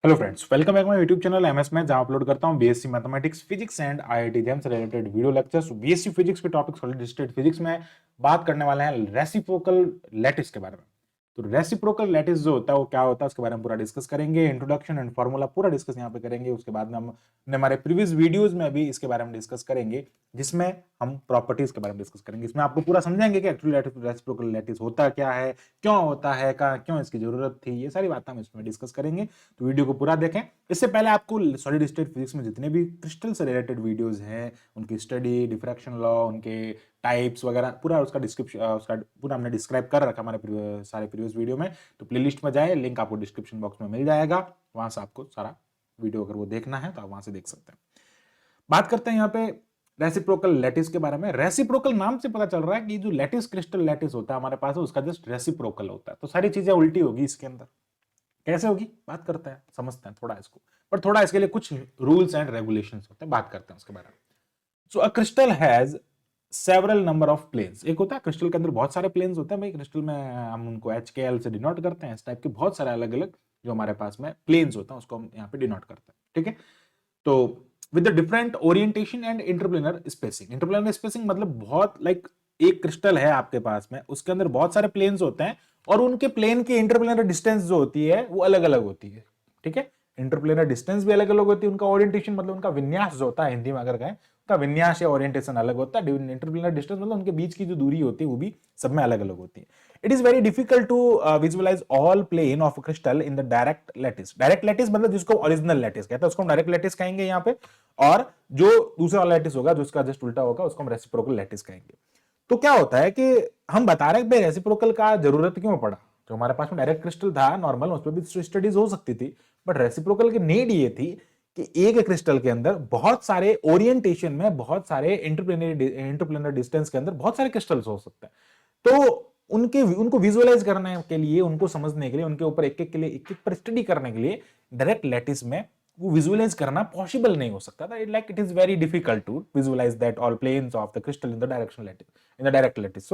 Hello friends, welcome back my YouTube channel MS math, जहां upload करता हूं BSc mathematics, physics and IIT JAM से related video lectures. BSc physics के topic solid state physics में बात करने वाले हैं रेसिप्रोकल लैटिस के बारे में। तो रेसिप्रोकल लैटिस जो होता है वो क्या होता है उसके बारे में पूरा डिस्कस करेंगे। इंट्रोडक्शन एंड फॉर्मूला पूरा डिस्कस यहाँ पे करेंगे। उसके बाद में हम हमारे प्रीवियस वीडियोज में भी इसके बारे में डिस्कस करेंगे, जिसमें हम प्रॉपर्टीज के बारे में डिस्कस करेंगे। इसमें आपको पूरा समझाएंगे कि एक्चुअली रेसिप्रोकल लैटिस होता क्या है, क्यों होता है, क्यों इसकी जरूरत थी, ये सारी बातें हम इसमें डिस्कस करेंगे। तो वीडियो को पूरा देखें। इससे पहले आपको सॉलिड स्टेट फिजिक्स में जितने भी क्रिस्टल से रिलेटेड वीडियोस हैं, उनकी स्टडी, डिफ्रैक्शन लॉ, उनके टाइप्स वगैरह पूरा उसका डिस्क्रिप्शन, उसका पूरा हमने डिस्क्राइब कर रखा हमारे सारे प्रीवियस वीडियो में। तो प्लेलिस्ट में जाए, लिंक आपको डिस्क्रिप्शन बॉक्स में मिल जाएगा, वहां से आपको सारा वीडियो अगर वो देखना है तो आप वहां से देख सकते हैं। बात करते हैं यहाँ पे रेसिप्रोकल लैटिस के बारे में। रेसिप्रोकल नाम से पता चल रहा है कि जो लैटिस क्रिस्टल लैटिस होता है हमारे पास, उसका जस्ट रेसिप्रोकल होता है। तो सारी चीजें उल्टी होगी इसके अंदर। कैसे होगी बात करते हैं, समझते हैं थोड़ा इसको। पर थोड़ा इसके लिए कुछ रूल्स एंड रेगुलेशंस होते हैं, बात करते हैं उसके बारे में। So a crystal has several number of planes. एक होता है क्रिस्टल के अंदर बहुत सारे प्लेन्स होते हैं भाई। क्रिस्टल में हम उनको HKL से डिनोट करते हैं। इस टाइप के बहुत सारे अलग अलग जो हमारे पास में प्लेन्स होते हैं उसको हम यहाँ पे डिनोट करते हैं, ठीक है। तो with the different orientation and interplanar spacing. Interplanar spacing मतलब बहुत लाइक एक क्रिस्टल है आपके पास में, उसके अंदर बहुत सारे प्लेन्स होते हैं और उनके प्लेन की इंटरप्लेनर डिस्टेंस जो होती है वो अलग अलग होती है, ठीक है। इंटरप्लेनर डिस्टेंस भी अलग अलग होती है, उनका ओरिएंटेशन मतलब उनका विन्यास जो होता है, हिंदी में अगर कहें का विन्यास या ओरिएंटेशन अलग होता है। इंटरप्लेनर डिस्टेंस मतलब उनके बीच की जो दूरी होती है वो भी सब में अलग अलग होती है। It is very difficult to visualize all plane of crystal in the direct lattice. Direct lattice मतलब जिसको ओरिजिनल लैटिस कहते हैं उसको हम डायरेक्ट लैटिस कहेंगे यहाँ पे। और जो दूसरा वाला लैटिस होगा जो उसका जस्ट उल्टा होगा उसको हम रेसिप्रोकल लैटिस कहेंगे। तो क्या होता है कि हम बता रहे हैं भाई रेसिप्रोकल का जरूरत क्यों पड़ा। जो हमारे पास में डायरेक्ट क्रिस्टल था नॉर्मल, उस पर भी स्टडीज हो सकती थी, बट रेसिप्रोकल की नीड ये थी कि एक क्रिस्टल के अंदर बहुत सारे ओरिएंटेशन में, बहुत सारे इंटरप्लेनर डिस्टेंस के अंदर बहुत सारे क्रिस्टल्स हो सकते हैं। तो उनको विजुअलाइज करने के लिए, उनको समझने के लिए, उनके ऊपर एक एक के लिए एक एक पर स्टडी करने के लिए डायरेक्ट लैटिस में वो विजुअलाइज करना पॉसिबल नहीं हो सकता था। It is very difficult to visualize that all planes of the crystal in the direction lattice, in the direct lattice.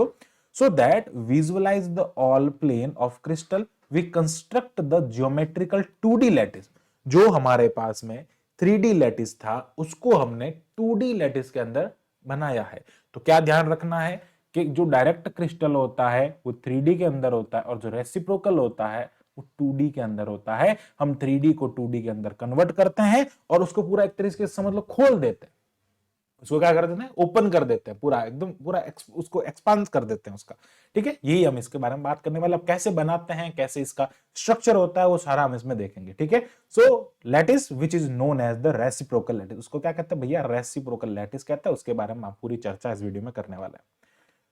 So that visualize the all plane of crystal, we construct the geometrical 2D lattice। जो हमारे पास में 3D lattice था उसको हमने 2D lattice के अंदर बनाया है। तो क्या ध्यान रखना है कि जो डायरेक्ट क्रिस्टल होता है वो 3D के अंदर होता है और जो रेसिप्रोकल होता है वो 2D के अंदर होता है। हम 3D को 2D के अंदर कन्वर्ट करते हैं और उसको पूरा एक तरीके से समझ लो खोल देते हैं। उसको क्या कर देते हैं, ओपन कर देते हैं, पूरा एकदम पूरा उसको एक्सपांड कर देते हैं उसका, ठीक है। यही हम इसके बारे में बात करने वाले। अब कैसे बनाते हैं, कैसे इसका स्ट्रक्चर होता है, वो सारा हम इसमें देखेंगे, ठीक है। So lattice which is known as the reciprocal lattice, उसको क्या कहते हैं भैया, रेसिप्रोकल लैटिस कहते हैं। उसके बारे में आप पूरी चर्चा इस वीडियो में करने वाला है।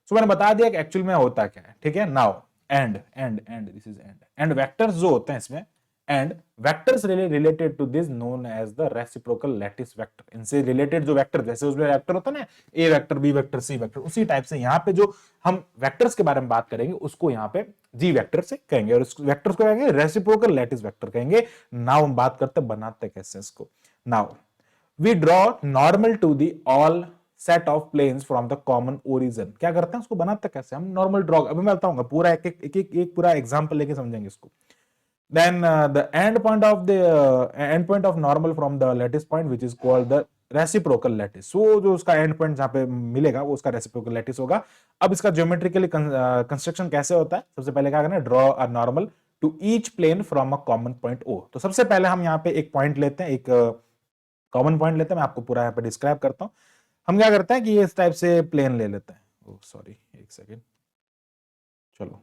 सो मैंने बता दिया कि एक्चुअल में होता क्या है, ठीक है। Now and this is and vectors जो होते हैं इसमें, and vectors related to this known as the reciprocal lattice vector. इनसे रिलेटेड जो वेक्टर, जैसे उसमें वेक्टर होता है ना, a vector, B vector, C vector, उसी टाइप से यहाँ पे जो हम वेक्टर्स के बारे में बात करेंगे उसको यहाँ पे जी वेक्टर से कहेंगे और उस वेक्टर्स को कहेंगे रेसिप्रोकल लैटिस वेक्टर कहेंगे। नाउ हम बात करते हैं बनाते कैसे इसको। Now we draw normal to the all set of planes from the common origin. क्या करते हैं उसको बनाते कैसे हम, नॉर्मल ड्रॉ। अभी मैं बताऊंगा पूरा एक पूरा एग्जांपल लेके समझेंगे इसको। then the end point of the end point of normal from the lattice point which is called the reciprocal lattice। so जो उसका एंड पॉइंट जहां पे मिलेगा वो उसका रेसिप्रोकल लैटिस होगा। अब इसका ज्योमेट्रिकली कंस्ट्रक्शन कैसे होता है, सबसे पहले क्या करना है, draw a normal to each plane from a common point O. तो सबसे पहले हम यहाँ पे एक पॉइंट लेते हैं, एक कॉमन पॉइंट लेते हैं। मैं आपको पूरा यहाँ पे डिस्क्राइब करता हूँ। हम क्या करते हैं कि ये इस टाइप से प्लेन ले लेते हैं। ओ सॉरी, एक सेकेंड, चलो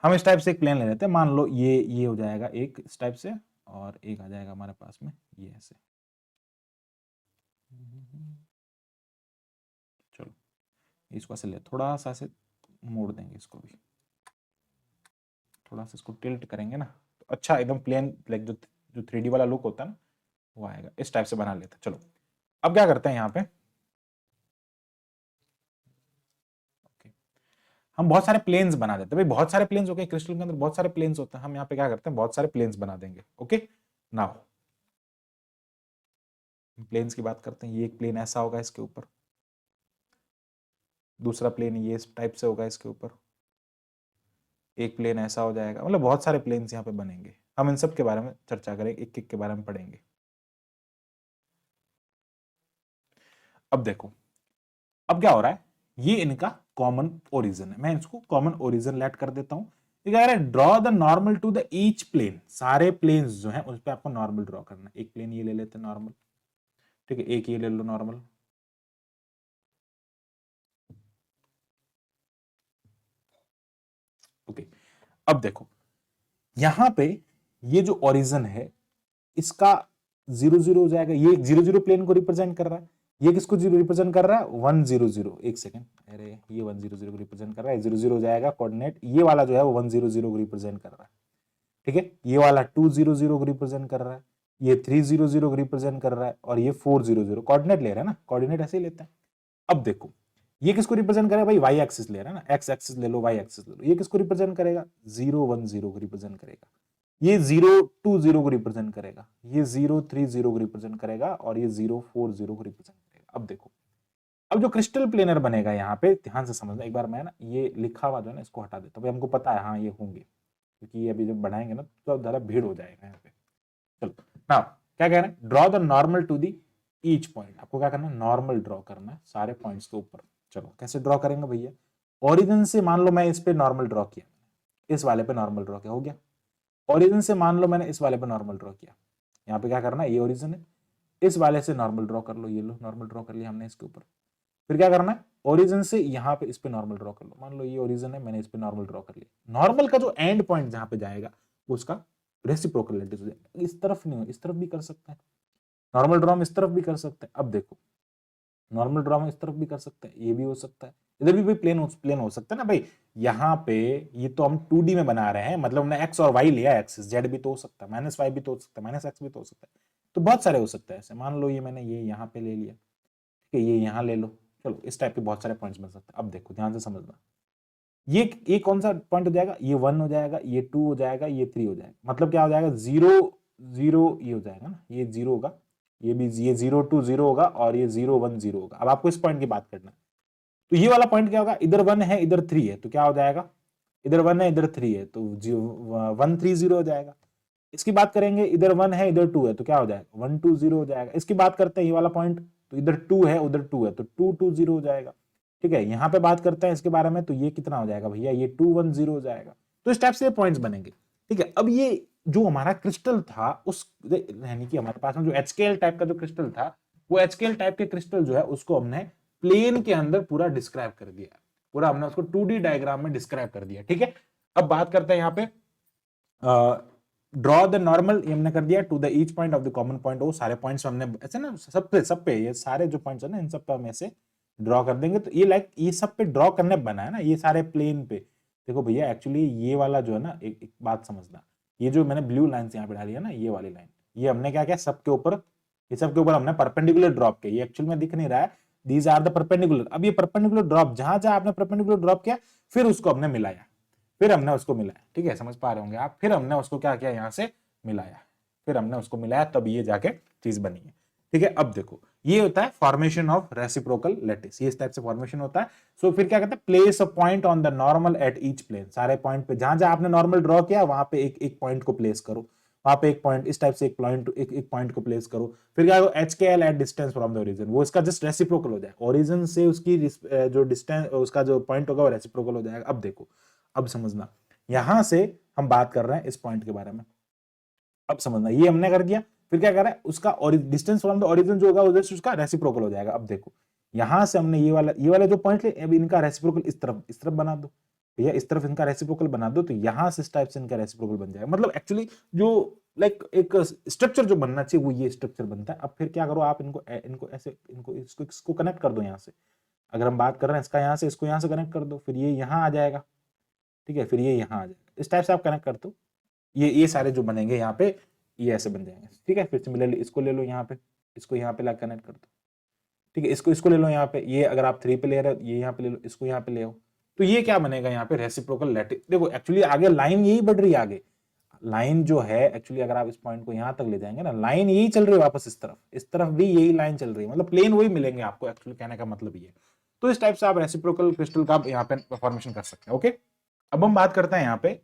हम इस टाइप से एक प्लेन ले लेते हैं। मान लो ये हो जाएगा एक इस टाइप से और एक आ जाएगा हमारे पास में ये ऐसे। चलो इसको ऐसे ले, थोड़ा सा ऐसे मोड़ देंगे इसको भी, थोड़ा सा इसको टिल्ट करेंगे ना तो अच्छा एकदम प्लेन लाइक जो जो 3D वाला लुक होता है ना वो आएगा। इस टाइप से बना लेते हैं। चलो अब क्या करते हैं यहाँ पे, ओके, हम बहुत सारे प्लेन्स बना देते हैं भाई। बहुत सारे प्लेन्स हो गए, क्रिस्टल के अंदर बहुत सारे प्लेन्स होते हैं। हम यहाँ पे क्या करते हैं, बहुत सारे प्लेन्स बना देंगे। ओके, नाउ प्लेन्स की बात करते हैं। ये एक प्लेन ऐसा होगा इसके ऊपर, दूसरा प्लेन ये इस टाइप से होगा इसके ऊपर, एक प्लेन ऐसा हो जाएगा। मतलब बहुत सारे प्लेन्स यहाँ पे बनेंगे। हम इन सब के बारे में चर्चा करेंगे, एक एक के बारे में पढ़ेंगे। अब देखो, अब क्या हो रहा है, ये इनका कॉमन ओरिजिन है, मैं इसको कॉमन ओरिजिन लेट कर देता हूं। ये कह रहा है draw the normal to the each plane, सारे प्लेन्स जो हैं उस पे आपको नॉर्मल ड्रॉ करना है। एक प्लेन ये ले लेते हैं नॉर्मल, ठीक है, एक ये ले लो नॉर्मल, ओके। अब देखो यहां पे ये जो ओरिजिन है इसका 0 0 हो जाएगा, ये 0 0 प्लेन को रिप्रेजेंट कर रहा है। ये किसको रिप्रेजेंट कर रहा है, 1 0 0, एक सेकंड, अरे ये 1 0 0 को रिप्रेजेंट कर रहा है, 0 0 हो जाएगा कोऑर्डिनेट, ये वाला जो है वो 1 0 0 को रिप्रेजेंट कर रहा है, ठीक है। ये वाला 2 0 0 को रिप्रेजेंट कर रहा है, ये 3 0 0 को रिप्रेजेंट कर रहा है, और ये 4 0 0 कोऑर्डिनेट ले रहा है ना, कोऑर्डिनेट ऐसे ही लेते हैं। अब देखो ये किसको रिप्रेजेंट करेगा भाई, वाई एक्सिस ले रहा है ना, एक्स एक्सिस ले लो, वाई एक्सिस ले लो, ये किसको रिप्रेजेंट करेगा, 0 1 0 को रिप्रेजेंट करेगा, ये 0 2 0 को रिप्रेजेंट करेगा, ये 0 3 0 को रिप्रेजेंट करेगा, और ये 0 4 0 को रिप्रेजेंट करेगा। अब देखो, अब जो क्रिस्टल प्लेनर बनेगा यहाँ पे ध्यान से समझना एक बार, मैं ना ये लिखा हुआ जो है ना इसको हटा देता हूँ, हमको पता है हाँ ये होंगे, क्योंकि ये अभी जब बढ़ाएंगे ना तो ज्यादा भीड़ हो जाएगा यहाँ पे। चलो ना, क्या कह रहे हैं, draw the normal to the each point, आपको क्या करना है, नॉर्मल ड्रॉ करना है सारे पॉइंट्स के ऊपर। चलो कैसे ड्रॉ करेंगे भैया, ओरिजिन से मान लो मैं इस पे नॉर्मल ड्रॉ किया, इस वाले पे नॉर्मल ड्रॉ किया, हो गया। ओरिजिन से मान लो मैंने इस वाले पे नॉर्मल ड्रॉ किया, यहाँ पे क्या करना है, ये ओरिजिन है, इस वाले से नॉर्मल ड्रॉ कर लो, ये लो नॉर्मल ड्रॉ कर लिया हमने इसके ऊपर। फिर क्या करना है, ओरिजिन से यहाँ पे इस पे नॉर्मल ड्रॉ कर लो, मान लो ये ओरिजिन है, मैंने इस पे नॉर्मल ड्रॉ कर लिया। नॉर्मल का जो एंड पॉइंट जहां पे जाएगा उसका रेसिप्रोकल लैटिस हो जाएगा। इस तरफ नहीं हो, इस तरफ भी कर सकते हैं, नॉर्मल ड्रॉ में इस तरफ भी कर सकते हैं। अब देखो नॉर्मल ड्रॉ में इस तरफ भी कर सकते हैं, ये भी हो सकता है, इधर भी प्लेन हो सकता है ना भाई। यहाँ पे ये तो हम 2D में बना रहे हैं, मतलब हमने एक्स और वाई लिया, एक्सिस जेड भी तो हो सकता है, माइनस वाई भी तो हो सकता है, माइनस एक्स भी तो हो सकता है, तो बहुत सारे हो सकते हैं ऐसे। मान लो ये मैंने ये यहाँ पे ले लिया, ठीक है, ये यहाँ ले लो, चलो इस टाइप के बहुत सारे पॉइंट्स बन सकते हैं। अब देखो ध्यान से समझना, ये कौन सा पॉइंट हो जाएगा, ये 1 हो जाएगा, ये 2 हो जाएगा, ये 3 हो जाएगा, मतलब क्या हो जाएगा, 0 0 ये हो जाएगा ना, ये 0 होगा, ये भी ये 0 2 0 होगा, और ये 0 1 0 होगा। अब आपको इस पॉइंट की बात करना है, तो ये वाला पॉइंट क्या होगा, इधर 1 है इधर 3 है, तो क्या हो जाएगा, इधर 1 है इधर 3 है, तो 1 3 0 हो जाएगा। इसकी बात करेंगे, इधर 1 है इधर 2 है, तो क्या हो जाएगा, 1 2 0 हो जाएगा। इसकी बात करते हैं ये वाला पॉइंट, तो इधर 2 है उधर 2 है, तो 2 2 0 हो जाएगा, ठीक है। यहाँ पे बात करते हैं इसके बारे में, तो ये कितना हो जाएगा भैया, ये 2 1 0 हो जाएगा। तो इस टाइप से पॉइंट्स बनेंगे, ठीक है। अब ये जो हमारा क्रिस्टल था उस, यानी कि हमारे पास में जो एचकेएल टाइप का जो क्रिस्टल था, वो एचकेएल टाइप के क्रिस्टल जो है उसको हमने प्लेन के अंदर पूरा डिस्क्राइब कर दिया, पूरा हमने उसको 2D डायग्राम में डिस्क्राइब कर दिया, ठीक है। अब बात करते हैं यहाँ पे ड्रॉ द नॉर्मल, ये हमने कर दिया, to the each point of the common point, वो सारे पॉइंट्स हमने ऐसे ना सब पे ये सारे जो पॉइंट्स है ना इन सब पे हम ऐसे ड्रॉ कर देंगे। तो ये ये सब पे ड्रॉ करने बना है ना, ये सारे प्लेन पे। देखो भैया एक्चुअली ये वाला जो है ना, एक बात समझना, ये जो मैंने ब्लू लाइन यहाँ पे डाली है ना, ये वाली लाइन, ये हमने क्या किया, सबके ऊपर, ये सबके ऊपर हमने परपेंडिकुलर ड्रॉप किया। ये एक्चुअल में दिख नहीं रहा है, दीज आर द परपेंडिकुलर। अब ये परपेंडिकुलर ड्रॉप जहां जहां आपने परपेंडिकुलर ड्रॉप किया, फिर उसको हमने मिलाया, फिर हमने उसको मिलाया, ठीक है, समझ पा रहे होंगे आप। फिर हमने उसको क्या किया, यहाँ से मिलाया, फिर हमने उसको मिलाया, तब ये जाके चीज बनी है, ठीक है। अब देखो ये होता है फॉर्मेशन ऑफ रेसिप्रोकल लैटिस, ये इस टाइप से फॉर्मेशन होता है। सो फिर क्या कहते हैं, place a point on the normal at each plane, सारे पॉइंट पे जहां जहां आपने नॉर्मल ड्रॉ किया वहां पे एक एक पॉइंट को प्लेस करो, वहां पे एक पॉइंट इस टाइप से एक पॉइंट को प्लेस करो। फिर क्या होगा, HKL at distance from the origin, वो इसका जस्ट रेसिप्रोकल हो जाएगा, ओरिजिन से उसकी जो डिस्टेंस उसका जो पॉइंट होगा वो रेसिप्रोकल हो जाएगा। अब देखो, अब समझना, यहां से हम बात कर रहे हैं इस पॉइंट के बारे में, अब समझना, ये हमने कर दिया। फिर क्या कर रहा है, उसका डिस्टेंस फ्रॉम द ओरिजिन जो होगा उसका रेसिप्रोकल हो जाएगा। अब देखो यहां से हमने ये वाला जो पॉइंट ले, अब इनका रेसिप्रोकल इस तरफ बना दो भैया, इस तरफ इनका रेसिप्रोकल बना दो, तो यहां से इस टाइप से इनका रेसिप्रोकल बन जाएगा। मतलब एक्चुअली जो लाइक एक स्ट्रक्चर जो बनना चाहिए वो ये स्ट्रक्चर बनता है। अब फिर क्या करो, आप इनको ऐसे इसको कनेक्ट कर दो यहाँ से। अगर हम बात कर रहे हैं इसका, यहाँ से इसको यहाँ से कनेक्ट कर दो, फिर ये यहाँ आ जाएगा, ठीक है, फिर ये यहाँ आ जाएगा। इस टाइप से आप कनेक्ट कर दो, ये सारे जो बनेंगे यहाँ पे ये ऐसे बन जाएंगे, ठीक है। फिर सिमिलरली इसको ले लो यहाँ पे, इसको यहाँ पे ला कनेक्ट कर दो, ठीक है। इसको ले लो यहाँ पे, ये अगर आप 3 पे ले रहे हो, ये यहाँ पे ले लो, इसको यहाँ पे ले आओ, तो ये क्या बनेगा यहाँ पे, रेसिप्रोकल लैटिस। देखो एक्चुअली आगे लाइन यही बढ़ रही है, आगे लाइन जो है एक्चुअली अगर आप इस पॉइंट को यहाँ तक ले जाएंगे ना, लाइन यही चल रही है वापस इस तरफ भी यही लाइन चल रही है, मतलब प्लेन वही मिलेंगे आपको, एक्चुअली कहने का मतलब ये। तो इस टाइप से आप रेसिप्रोकल क्रिस्टल का यहाँ पे फॉर्मेशन कर सकते हैं, ओके। अब हम बात करते हैं यहाँ पे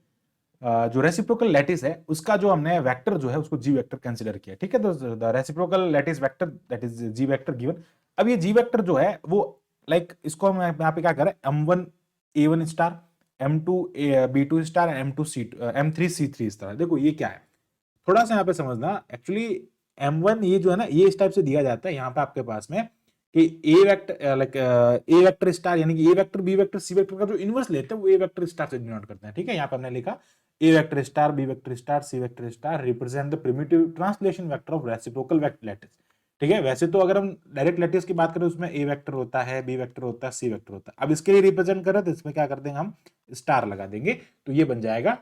जो रेसिप्रोकल लैटिस है उसका जो हमने वेक्टर जो है उसको जी वेक्टर कंसीडर किया, ठीक है। तो the reciprocal lattice vector that is G vector given. अब ये जी वेक्टर जो है वो इसको हम यहाँ पे क्या करें, M1 A1 star, M2 B2 star, M3 C3 इस तरह। देखो ये क्या है, थोड़ा सा यहाँ पे समझना। एक्चुअली M1 ये जो है ना, ये इस टाइप से दिया जाता है यहाँ पे आपके पास में कि A vector A vector star, यानी कि A vector B vector C vector का जो इनवर्स लेते हैं वो ए वेक्टर स्टार से डिनोट करते हैं, ठीक है। यहाँ पे हमने लिखा A vector star B vector star C vector star represent the primitive translation vector of reciprocal lattice, ठीक है। वैसे तो अगर हम डायरेक्ट लैटिस की बात करें उसमें ए वेक्टर होता है, बी वेक्टर होता है, सी वेक्टर होता है। अब इसके लिए रिप्रेजेंट करें तो इसमें क्या कर देंगे, हम स्टार लगा देंगे, तो ये बन जाएगा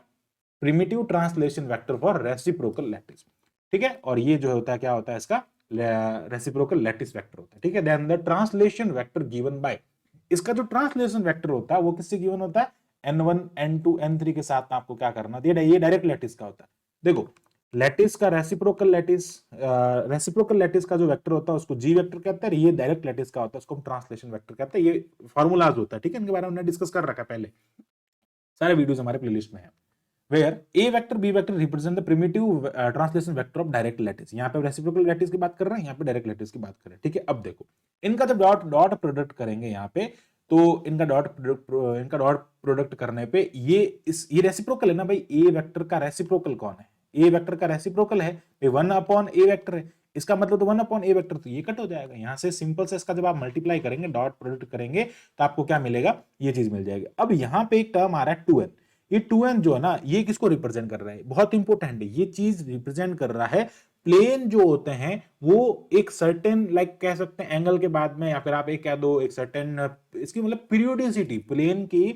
primitive translation vector for reciprocal lattice, ठीक है। और ये जो होता है क्या होता है, इसका रेसिप्रोकल लैटिस वेक्टर होता है, ठीक है। Then the translation vector given by, इसका जो ट्रांसलेशन वेक्टर होता है वो किससे गिवन होता है, n1 n2 n3 के साथ आपको क्या करना है, ये डायरेक्ट लैटिस का होता है। देखो लैटिस का रेसिप्रोकल लैटिस का जो वेक्टर होता है उसको जी वेक्टर कहते हैं, ये डायरेक्ट लैटिस का होता है उसको हम ट्रांसलेशन वेक्टर कहते हैं। ये फॉर्मूलाज होता है, ठीक है, इनके बारे में हमने डिस्कस कर रखा है पहले, सारे वीडियोस हमारे प्लेलिस्ट में है। Where a vector B vector represent the primitive translation vector of direct lattice. यहाँ पे रेसिप्रोकल लैटिस की बात कर रहे हैं, यहाँ पे डायरेक्ट लैटिस की बात कर रहे हैं, ठीक है। अब देखो इनका जब डॉट डॉट प्रोडक्ट करेंगे यहाँ पे, तो इनका डॉट प्रोडक्ट करने पे ये रेसिप्रोकल है ना भाई, ए वेक्टर का रेसिप्रोकल कौन है, ए वेक्टर का रेसिप्रोकल है भाई 1/a वेक्टर है, इसका मतलब तो 1/a वेक्टर, तो ये कट हो जाएगा यहाँ से सिंपल से। इसका जब आप मल्टीप्लाई करेंगे डॉट प्रोडक्ट करेंगे तो आपको क्या मिलेगा, ये चीज मिल जाएगी। अब यहाँ पे एक टर्म आ रहा है 2n, ये 2n जो है ना ये किसको रिप्रेजेंट कर रहा है, बहुत इंपॉर्टेंट है, ये चीज रिप्रेजेंट कर रहा है प्लेन जो होते हैं वो एक सर्टेन कह सकते हैं एंगल के बाद में, या फिर आप एक कह दो एक सर्टेन इसकी मतलब पीरियोडिसिटी, प्लेन की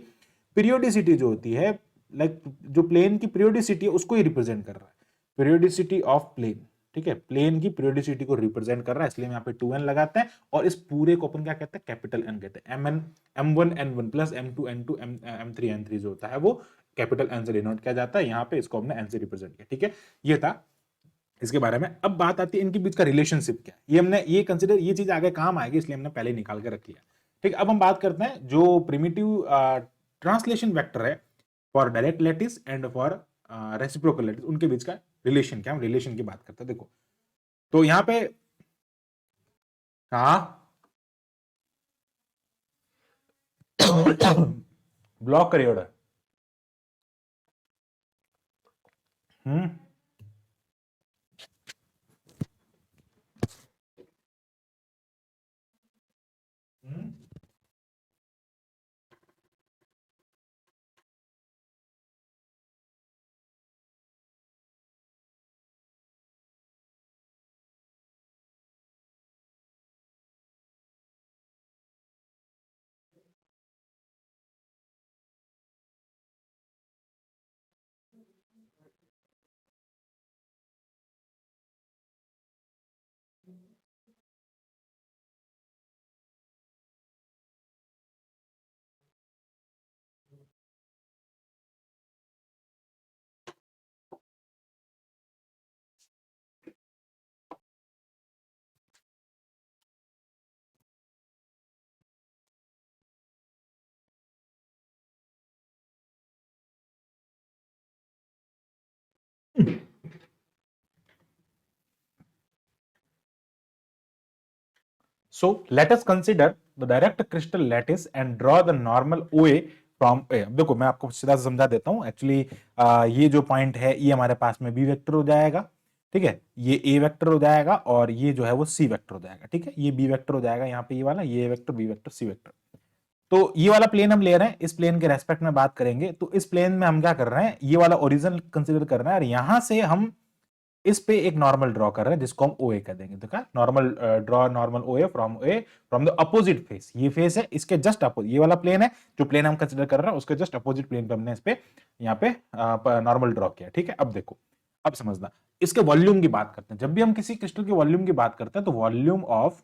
पीरियोडिसिटी जो होती है, जो प्लेन की पीरियोडिसिटी है उसको ही रिप्रेजेंट कर रहा है, पीरियोडिसिटी ऑफ प्लेन, ठीक है। प्लेन की पीरियोडिसिटी को रिप्रेजेंट कर रहा है, इसलिए हम यहाँ पे 2n लगाते हैं। और इस पूरे को अपन क्या कहते हैं, कैपिटल N कहते हैं। M1 N1 plus M2 N2 M3 N3 जो होता है वो कैपिटल N से डिनोट किया जाता है, यहाँ पे इसको हमने N से रिप्रेजेंट किया, ठीक है। ये था इसके बारे में। अब बात आती है इनके बीच का रिलेशनशिप क्या है, ये हमने ये कंसिडर, ये चीज आगे काम आएगी इसलिए हमने पहले निकाल के रख लिया, ठीक। अब हम बात करते हैं जो प्रिमिटिव ट्रांसलेशन वेक्टर है for direct lattice and for reciprocal lattice, उनके बीच का रिलेशन क्या, हम रिलेशन की बात करते हैं। देखो तो यहां पे ब्लॉक करिए order. Hmm So let us consider the direct crystal lattice and draw the normal OA from A। अब देखो मैं आपको सीधा समझा देता हूं। एक्चुअली ये जो पॉइंट है ये हमारे पास में बी वेक्टर हो जाएगा, ठीक है, ये ए वेक्टर हो जाएगा और ये जो है वो सी वेक्टर हो जाएगा, ठीक है। ये बी वेक्टर हो जाएगा यहाँ पे, ये वाला ये वेक्टर बी वेक्टर सी वेक्टर। तो ये वाला प्लेन हम ले रहे हैं, इस प्लेन के रेस्पेक्ट में बात करेंगे तो इस प्लेन में हम क्या कर रहे हैं, ये वाला ओरिजिन कंसिडर कर रहे हैं और यहां से हम इस पे एक नॉर्मल ड्रॉ कर रहे हैं जिसको हम ओए कह देंगे। तो क्या नॉर्मल ड्रॉ नॉर्मल ओए फ्रॉम द अपोजिट फेस, ये फेस है इसके जस्ट अपोजिट, ये वाला प्लेन है जो प्लेन हम कंसिडर कर रहे हैं उसके जस्ट अपोजिट प्लेन पे हमने इस पे यहाँ पे नॉर्मल ड्रॉ किया, ठीक है। अब देखो अब समझना, इसके वॉल्यूम की बात करते हैं। जब भी हम किसी क्रिस्टल के वॉल्यूम की बात करते हैं तो वॉल्यूम ऑफ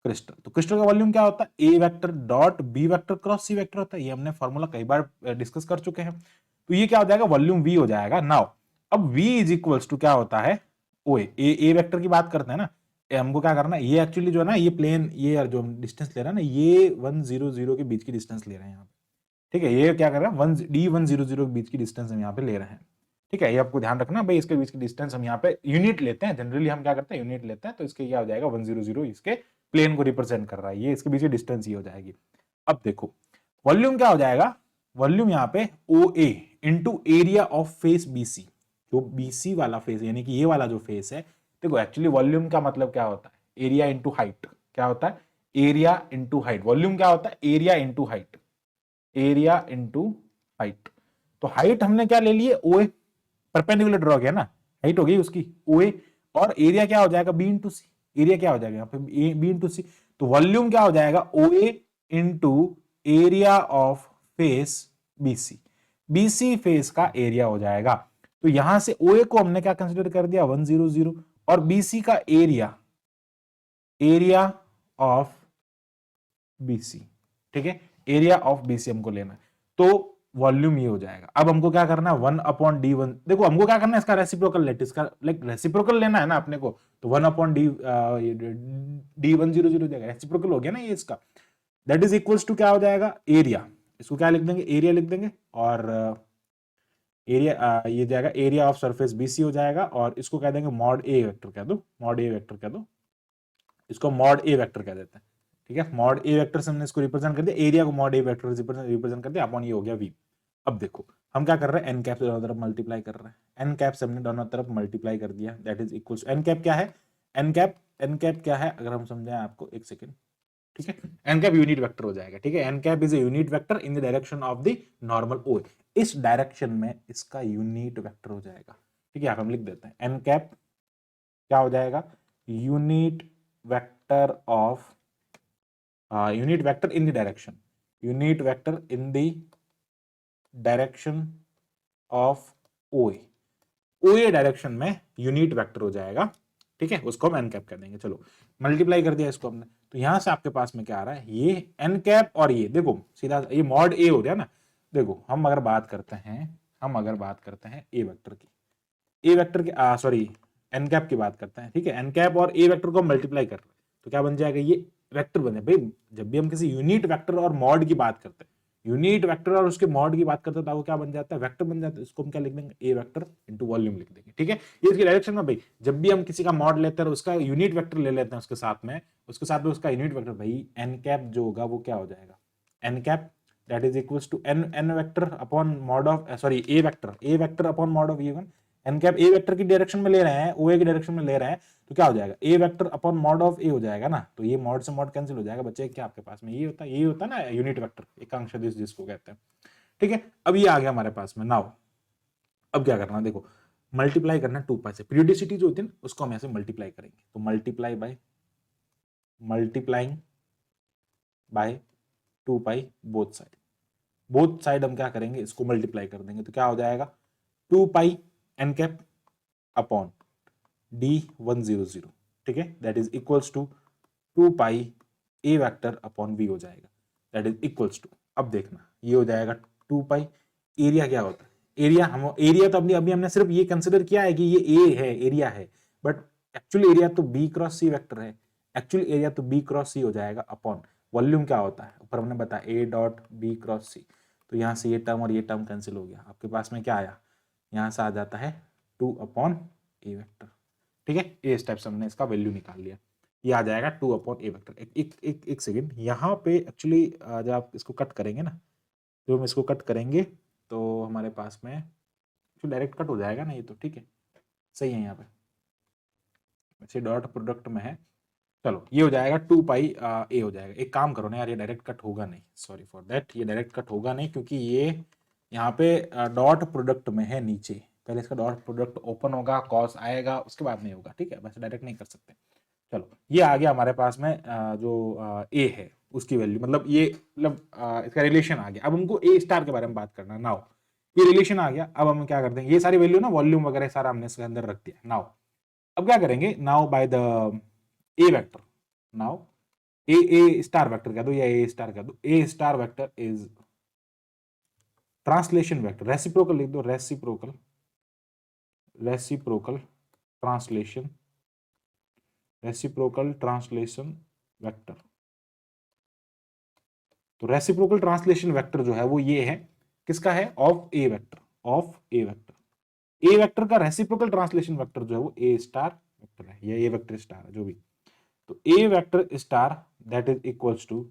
क्रिस्टल, तो क्रिस्टल का वॉल्यूम क्या होता है, A vector dot B vector cross C vector होता है। ये हमने फॉर्मूला कई बार डिस्कस कर चुके हैं। तो ये क्या हो जाएगा, वॉल्यूम वी हो जाएगा। नाउ अब v इज इक्वल्स टू क्या होता है, ओ ए वेक्टर की बात करते हैं ना, हमको क्या करना है, ये एक्चुअली जो है ना ये प्लेन, ये जो डिस्टेंस ले रहा है ना, ये 1 0 0 के बीच की डिस्टेंस ले रहे हैं यहाँ पे, ठीक है, ये क्या कर रहा है, D100 के बीच की डिस्टेंस हम यहाँ पे ले रहे हैं। ठीक है, ये आपको ध्यान रखना भाई, इसके बीच की डिस्टेंस हम यहाँ पे यूनिट लेते हैं, जनरली हम क्या करते हैं, यूनिट लेते हैं, तो इसके क्या हो जाएगा 100 इसके प्लेन को रिप्रेजेंट कर रहा है, ये इसके बीच की डिस्टेंस ये हो जाएगी। अब देखो वॉल्यूम क्या हो जाएगा, वॉल्यूम यहाँ पे OA into area of face BC, जो BC वाला फेस यानी कि ये वाला जो फेस है, देखो एक्चुअली वॉल्यूम का मतलब क्या होता है, एरिया इंटू हाइट, क्या होता है, एरिया इंटू हाइट, वॉल्यूम क्या होता है, area into height, area into height. तो हाइट हमने क्या ले ली है, OA, परपेंडिकुलर ड्रॉ किया ना, हाइट हो गई उसकी OA, और एरिया क्या हो जाएगा B इंटू सी, एरिया क्या हो जाएगा यहाँ पे B इंटू सी, तो वॉल्यूम क्या हो जाएगा OA into area of face BC, BC face का एरिया हो जाएगा। तो यहां से OA को हमने क्या कंसिडर कर दिया 100 और BC का एरिया, एरिया ऑफ BC, ठीक है, एरिया ऑफ BC हमको लेना है, तो वॉल्यूम ये हो जाएगा। अब हमको क्या करना है 1/D1, देखो हमको क्या करना है, इसका रेसिप्रोकल लेट, इसका लाइक रेसिप्रोकल लेना है ना अपने को, तो 1/D100 देगा, रेसिप्रोकल हो गया ना ये इसका, दैट इज इक्वल्स टू क्या हो जाएगा, एरिया, इसको क्या लिख देंगे, एरिया लिख देंगे, और एरिया ये जाएगा एरिया ऑफ सरफेस BC हो जाएगा, और इसको कह देंगे मॉड A वेक्टर कह दो, मॉड A वेक्टर कह दो, इसको मॉड A वेक्टर कह देते हैं। ठीक है, मॉड A वेक्टर से हमने इसको रिप्रेजेंट कर दिया, एरिया को मॉड A वेक्टर रिप्रेजेंट कर दिया, अपॉन ये हो गया V। अब देखो हम क्या कर रहे हैं, एन कैप से दोनों तरफ मल्टीप्लाई कर रहे हैं, एन कैप से हमने दोनों तरफ मल्टीप्लाई कर दिया, that is equal to n cap क्या है, एन कैप क्या है अगर हम समझाएं आपको, एक सेकेंड, ठीक है, एन कैप यूनिट वेक्टर हो जाएगा। ठीक है, N cap is a unit vector in the direction of the normal ओ, इस डायरेक्शन में इसका यूनिट वेक्टर हो जाएगा। ठीक है, हम लिख देते हैं एन कैप क्या हो जाएगा, unit vector of unit vector in the direction, unit vector in the direction of ओए, ओए डायरेक्शन में यूनिट वेक्टर हो जाएगा। ठीक है, उसको हम एन कैप कर देंगे। चलो मल्टीप्लाई कर दिया इसको हमने, तो यहां से आपके पास में क्या आ रहा है, ये एन कैप और ये देखो सीधा ये मॉड ए हो गया ना। देखो हम अगर बात करते हैं ए वेक्टर की, ए वेक्टर की सॉरी एन कैप की बात करते हैं। ठीक है, एन कैप और ए वेक्टर को मल्टीप्लाई कर रहे हैं तो क्या बन जाएगा, ये वेक्टर बने भाई। जब भी हम किसी यूनिट वेक्टर और मॉड की बात करते हैं, यूनिट वेक्टर और उसके मॉड की बात करते हैं, तो वो क्या बन जाता है, वेक्टर बन जाता है। इसको हम क्या लिख देंगे, ए वेक्टर इंटू वॉल्यूम लिख देंगे। ठीक है, ये इसकी डायरेक्शन में भाई, जब भी हम किसी का मॉड लेते हैं उसका यूनिट वेक्टर ले लेते हैं उसके साथ में उसका यूनिट वेक्टर भाई एन कैप जो होगा वो क्या हो जाएगा, n cap that is equals to n vector upon mod of sorry a vector upon mod of e1। N cap a vector की डायरेक्शन में ले रहे हैं, ओए की डायरेक्शन में ले रहे हैं, तो क्या हो जाएगा, A vector upon mod of ए हो जाएगा ना। तो ये मॉड से मॉड कैंसिल हो जाएगा, बच्चे क्या आपके पास में ये होता है ना यूनिट वेक्टर, एकांक सदिश जिसको कहते हैं। ठीक है, अब ये आ गया हमारे पास में। नाउ अब क्या करना, देखो मल्टीप्लाई करना 2 पाई से, पीरियोडिसिटी जो होती है ना उसको हम ऐसे मल्टीप्लाई करेंगे, तो multiply by multiplying by 2 pi both side हम क्या करेंगे, इसको मल्टीप्लाई कर देंगे, तो क्या हो जाएगा 2 pi N cap upon D100। ठीक है, that is equals to 2 pi a vector upon V हो जाएगा, दैट इज इक्वल्स टू, अब देखना ये हो जाएगा 2 पाई, एरिया क्या होता है, एरिया तो अभी हमने सिर्फ ये कंसिडर किया है कि ये ए है, एरिया है, बट एक्चुअली एरिया तो B क्रॉस C वेक्टर है, एक्चुअली एरिया तो B क्रॉस C हो जाएगा अपॉन वॉल्यूम क्या होता है, ऊपर हमने बताया A dot B cross C। तो यहां से ये टर्म और ये टर्म कैंसिल हो गया, आपके पास में क्या आया, यहां से आ जाता है 2 अपॉन ए वेक्टर। ठीक है, ए स्टेप से हमने इसका वैल्यू निकाल लिया, ये आ जाएगा 2 अपॉन ए वेक्टर। एक सेकेंड, यहाँ पे एक्चुअली जब आप इसको कट करेंगे ना, जब हम इसको कट करेंगे तो हमारे पास में डायरेक्ट कट हो जाएगा ना ये, तो ठीक है सही है, यहाँ पे अच्छे डॉट प्रोडक्ट में है। चलो ये हो जाएगा 2 पाई ए हो जाएगा। एक काम करो ना यार, ये डायरेक्ट कट होगा नहीं, सॉरी फॉर दैट, ये डायरेक्ट कट होगा नहीं क्योंकि ये यहाँ पे डॉट प्रोडक्ट में है नीचे, पहले इसका डॉट प्रोडक्ट ओपन होगा, कॉस आएगा, उसके बाद नहीं होगा। ठीक है, वैसे डायरेक्ट नहीं कर सकते। चलो ये आ गया हमारे पास में जो ए है उसकी वैल्यू, मतलब ये मतलब इसका रिलेशन आ गया। अब हमको ए स्टार के बारे में बात करना है। नाउ ये रिलेशन आ गया, अब हम क्या करते हैं, ये सारी वैल्यू ना वॉल्यूम वगैरह सारा हमने इसके अंदर रख दिया। नाउ अब क्या करेंगे, now by the A vector, now A star vector कह दो या ए स्टार कह दो, A star vector is translation vector, reciprocal लिख दो, रेसिप्रोकल ट्रांसलेशन वेक्टर। तो रेसिप्रोकल ट्रांसलेशन वेक्टर जो है वो ये है, किसका है, of A vector, of A vector. A vector का रेसिप्रोकल ट्रांसलेशन वेक्टर जो है वो ए स्टार वेक्टर है, या ए वेक्टर स्टार है जो भी। तो A vector star that is equals to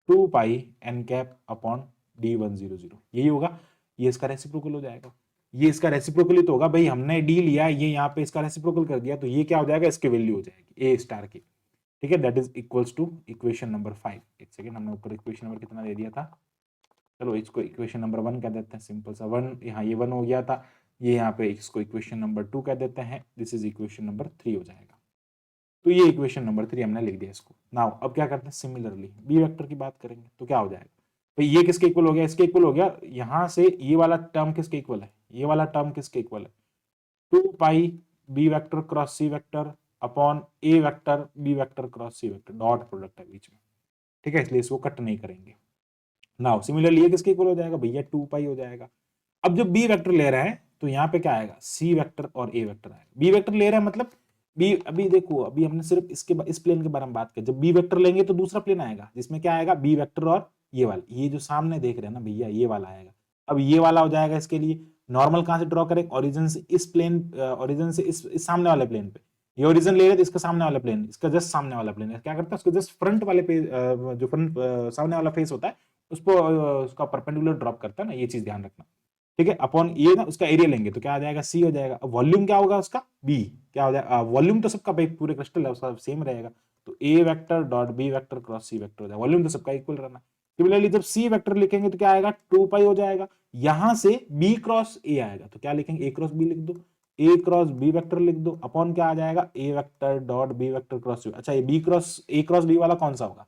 2 pi N cap upon D100, यही होगा। ये इसका रेसिप्रोकल हो जाएगा, ये इसका रेसिप्रोकल ही तो होगा भाई, हमने डी लिया, ये यहाँ पे इसका रेसिप्रोकल कर दिया, तो ये क्या हो जाएगा, इसकी वैल्यू हो जाएगी ए स्टार की। ठीक है, that is equals to equation number 5। एक सेकेंड, हमने ऊपर इक्वेशन नंबर कितना दे दिया था, चलो इसको इक्वेशन नंबर 1 कह देते हैं, सिंपल सा 1, यहाँ ये 1 हो गया था, ये यहाँ पे इसको इक्वेशन नंबर 2 कह देते हैं, दिस इज इक्वेशन नंबर 3 हो जाएगा। तो ये इक्वेशन नंबर 3 हमने लिख दिया इसको। नाउ अब क्या करते हैं, सिमिलरली बी वेक्टर की बात करेंगे, तो क्या हो जाएगा भाई, ये किसके इक्वल हो गया, इसके इक्वल हो गया, यहां से ये वाला टर्म किसके इक्वल है, ये वाला टर्म किसके इक्वल है, 2 पाई B vector cross C vector upon ए vector B vector cross C vector, dot product है बीच में। ठीक है, इसलिए इसको कट नहीं करेंगे। नाउ सिमिलरली ये किसके इक्वल हो जाएगा भैया, 2 पाई हो जाएगा। अब जब बी वेक्टर ले रहे हैं तो यहाँ पे क्या आएगा, सी वेक्टर और ए वेक्टर आएगा। बी वेक्टर ले रहे हैं मतलब बी, अभी देखो अभी हमने सिर्फ इस प्लेन के बारे में बात की, जब बी वेक्टर लेंगे तो दूसरा प्लेन आएगा जिसमें क्या आएगा, बी वेक्टर और ये वाला, ये जो सामने देख रहे हैं ना भैया, ये वाला आएगा। अब ये वाला हो जाएगा, इसके लिए नॉर्मल कहां से ड्रॉ करें, ओरिजिन से इस प्लेन, ओरिजिन से इस सामने वाले प्लेन पे, ये ओरिजिन ले रहे तो इसका सामने वाला प्लेन, इसका जस्ट सामने वाला प्लेन है, क्या करता है उसके जस्ट फ्रंट वाले पे, जो फ्रंट सामने वाला फेस होता है उसको उसका परपेंडिकुलर ड्रॉप करता है ना, ये चीज ध्यान रखना। ठीक है, अपॉन ये ना उसका एरिया लेंगे तो क्या आ जाएगा, सी हो जाएगा। अब वॉल्यूम क्या होगा उसका, बी, क्या हो जाएगा, वॉल्यूम तो सबका भाई पूरे क्रिस्टल है उसका सेम रहेगा, तो A vector dot B vector cross C vector हो जाएगा, वॉल्यूम तो सबका इक्वल रहना। सिमिलरली जब सी वेक्टर लिखेंगे तो क्या आएगा, 2 पाई हो जाएगा, यहां से बी क्रॉस ए आएगा तो क्या लिखेंगे, ए क्रॉस बी लिख दो, ए क्रॉस बी वेक्टर लिख दो, अपॉन क्या आ जाएगा, A vector dot B vector cross C. अच्छा, ये B cross A cross B वाला कौन सा होगा,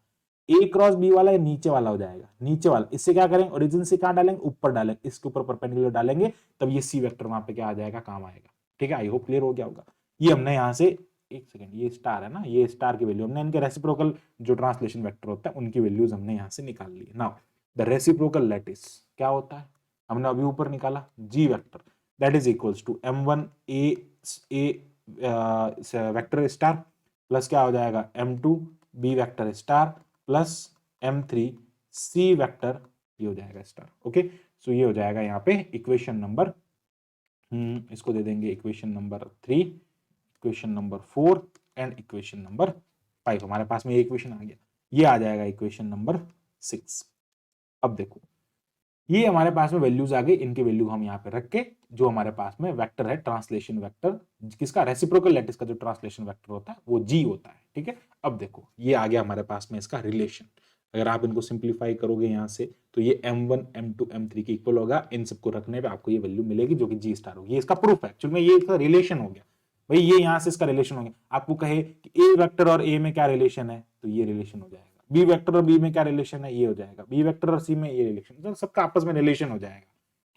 ए क्रॉस बी वाला, ये नीचे वाला हो जाएगा, नीचे वाला। इससे क्या करेंगे, ओरिजिन से कहां डालेंगे, ऊपर डालेंगे, इसके ऊपर परपेंडिकुलर डालेंगे, तब ये सी वेक्टर वहां पे क्या आ जाएगा, काम आएगा। ठीक है, आई होप क्लियर हो गया होगा। ये हमने यहाँ से, एक सेकंड, ये स्टार है ना, ये स्टार की वैल्यू हमने इनके रेसिप्रोकल जो ट्रांसलेशन वेक्टर होता है उनकी वैल्यूज हमने यहाँ से निकाल ली। नाउ द रेसिप्रोकल लैटिस क्या होता है, हमने अभी ऊपर निकाला, G vector that is equals to m1 A vector star plus क्या हो जाएगा, m2 B vector star plus m3 C vector, ये हो जाएगा स्टार। ओके, सो ये हो जाएगा यहाँ पे इक्वेशन नंबर, इसको दे देंगे equation number 3, equation number 4 and equation number 5। हमारे पास में ये इक्वेशन आ गया, ये आ जाएगा इक्वेशन नंबर 6। अब देखो ये हमारे पास में वैल्यूज आ गई, इनके वैल्यू हम यहाँ पे रख के, जो हमारे पास में वेक्टर है ट्रांसलेशन वेक्टर, किसका, रेसिप्रोकल लैटिस का जो ट्रांसलेशन वेक्टर होता है वो जी होता है। ठीक है, अब देखो ये आ गया हमारे पास में इसका रिलेशन, अगर आप इनको सिंप्लीफाई करोगे यहाँ से तो ये m1 m2 m3 के इक्वल होगा, इन सबको रखने पे आपको ये वैल्यू मिलेगी जो कि जी स्टार होगी। ये इसका प्रूफ है, एक्चुअली में ये इसका रिलेशन हो गया भाई, ये यहाँ से इसका रिलेशन हो गया। आपको कहे कि ए वेक्टर और ए में क्या रिलेशन है, तो ये रिलेशन हो जाएगा, बी वेक्टर और बी में क्या रिलेशन है, ये हो जाएगा, बी वेक्टर और सी में ये रिलेशन, तो सबका आपस में रिलेशन हो जाएगा।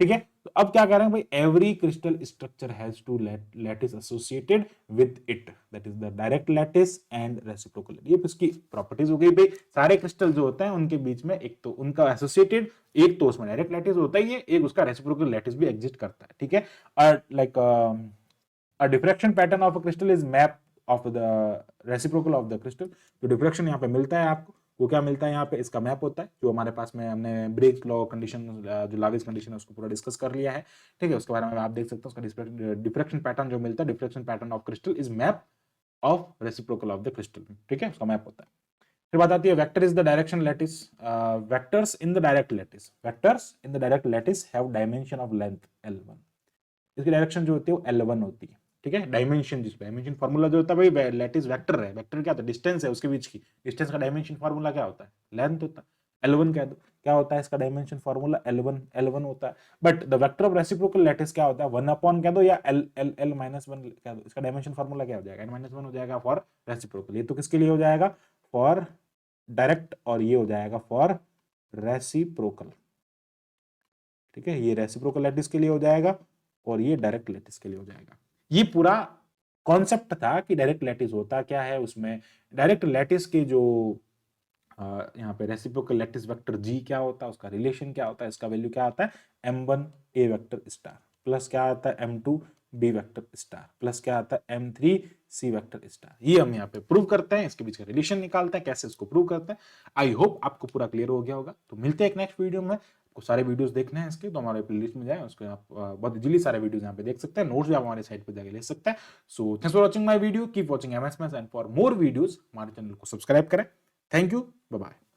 ठीक है, तो अब क्या कह रहे हैं भाई, every crystal structure has two lattice associated with it, that is the direct lattice and reciprocal. ये इसकी प्रॉपर्टीज हो गई भाई, सारे क्रिस्टल जो होते हैं उनके बीच में एक तो उनका एसोसिएटेड, एक तो उसमें डायरेक्ट लैटिस होता ही है, एक उसका रेसिप्रोकल लैटिस भी एग्जिस्ट करता है। ठीक है, और like a diffraction pattern of a crystal is map of the reciprocal of the crystal। जो डिफ्रैक्शन यहाँ पे मिलता है आपको, वो क्या मिलता है यहाँ पे, इसका मैप होता है, जो हमारे पास में हमने ब्रेक लॉ कंडीशन, जो लाविस कंडीशन है उसको पूरा डिस्कस कर लिया है। ठीक है, उसके बारे में आप देख सकते हो, उसका डिफ्रैक्शन पैटर्न जो मिलता है, diffraction pattern of crystal is map of reciprocal of the crystal. ठीक है, उसका मैप होता है। फिर बात आती है vector is the direction lattice, vectors in the direct lattice, vectors in the direct lattice have dimension of length L1, इसकी डायरेक्शन जो होती है वो L1 होती है। ठीक है, डायमेंशन, जिस डायमेंशन फार्मूला जो होता है भाई, लैटिस वेक्टर है, वेक्टर क्या होता है, डिस्टेंस है उसके बीच की, डिस्टेंस का डायमेंशन फार्मूला क्या होता है, लेंथ होता है, L1 कह दो, क्या होता है इसका डायमेंशन फार्मूला, L1 होता है। But the vector of reciprocal lattice क्या होता है, 1 अपॉन कह दो या L माइनस 1 कह दो, इसका डायमेंशन फार्मूला क्या हो जाएगा, N-1 हो जाएगा फॉर रेसिप्रोकल। ये तो किसके लिए हो जाएगा, फॉर डायरेक्ट, और ये हो जाएगा फॉर रेसिप्रोकल। ठीक है, ये रेसिप्रोकल लैटिस के लिए हो जाएगा और ये डायरेक्ट लैटिस के लिए हो जाएगा। ये पूरा कॉन्सेप्ट था कि डायरेक्ट लैटिस होता क्या है, उसमें डायरेक्ट लैटिस के जो यहाँ पे रेसिप्रोकल लैटिस वेक्टर जी क्या होता है, उसका रिलेशन क्या होता है, इसका वैल्यू क्या आता है, m1 A vector star plus क्या आता है m2 B vector star plus क्या आता है m3 सी वेक्टर स्टार। ये हम यहाँ पे प्रूव करते हैं, इसके बीच का रिलेशन निकालते हैं, कैसे इसको प्रूव करते हैं। आई होप आपको पूरा क्लियर हो गया होगा। तो मिलते हैं एक नेक्स्ट वीडियो में। आपको सारे वीडियोस देखने हैं इसके तो हमारे प्लेलिस्ट में जाए, उसको आप बहुत इजीली सारे वीडियोस यहाँ पे देख सकते हैं। नोट्स भी आप हमारे साइट पे जाके ले सकते हैं। So thanks for watching my video, keep watching MS maths and for more videos हमारे चैनल को सब्सक्राइब करें। Thank you, bye bye.